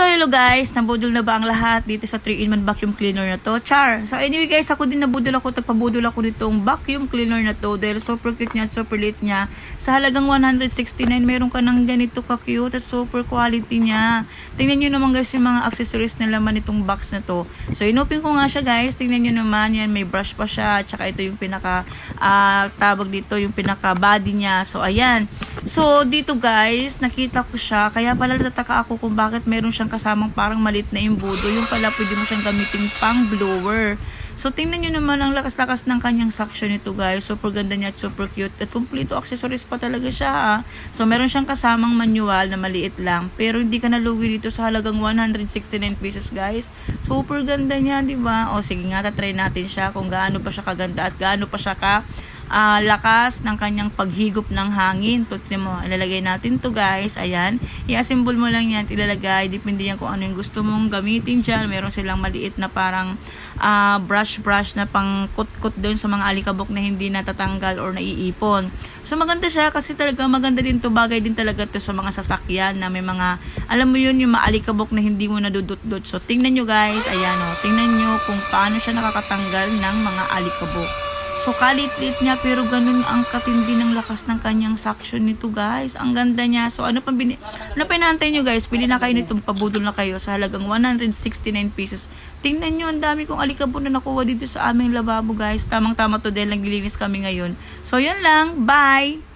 So hello guys, nabudol na ba ang lahat dito sa 3-in-1 vacuum cleaner na to? Char! So anyway guys, ako din tagpabudol ako nitong vacuum cleaner na to dahil super cute niya at super lit niya. Sa halagang 169, meron ka ng ganito ka-cute at super quality niya. Tingnan nyo naman guys yung mga accessories na laman nitong box na to. So inopin ko nga siya guys, tingnan nyo naman yan, may brush pa siya at saka ito yung pinaka tabag dito, yung pinaka body niya. So ayan. So dito guys, nakita ko siya, kaya pala natataka ako kung bakit meron siyang kasamang parang malit na imbudo. Yung pala pwede mo siyang gamitin pang blower. So tingnan nyo naman ang lakas-lakas ng kanyang suction nito guys. Super ganda niya at super cute. At kompleto accessories pa talaga siya ha. So meron siyang kasamang manual na maliit lang. Pero hindi ka nalugi dito sa halagang 169 pesos guys. Super ganda niya, di ba? O sige nga, tatry natin siya kung gaano pa siya kaganda at gaano pa siya lakas ng kanyang paghigop ng hangin. Tutsin mo, ilalagay natin to guys. Ayan, i-assemble mo lang yan, ilalagay. Depende yan kung ano yung gusto mong gamitin dyan. Meron silang maliit na parang brush na pang kut-kut doon sa mga alikabok na hindi natatanggal or naiipon. So maganda siya kasi talaga maganda din to, bagay din talaga to sa mga sasakyan na may mga, alam mo yun, yung maalikabok na hindi mo nadudot-dot. So tingnan nyo guys, ayan o, tingnan nyo kung paano siya nakakatanggal ng mga alikabok. So, kalit-lit niya, pero ganun ang katindi ng lakas ng kanyang suction nito, guys. Ang ganda niya. So, ano pinantay nyo, guys? Pili na kayo nito, pabudol na kayo sa halagang 169 pesos. Tingnan nyo, ang dami kong alikabok na nakuha dito sa aming lababo, guys. Tamang-tama to dahil naglilinis kami ngayon. So, yun lang. Bye!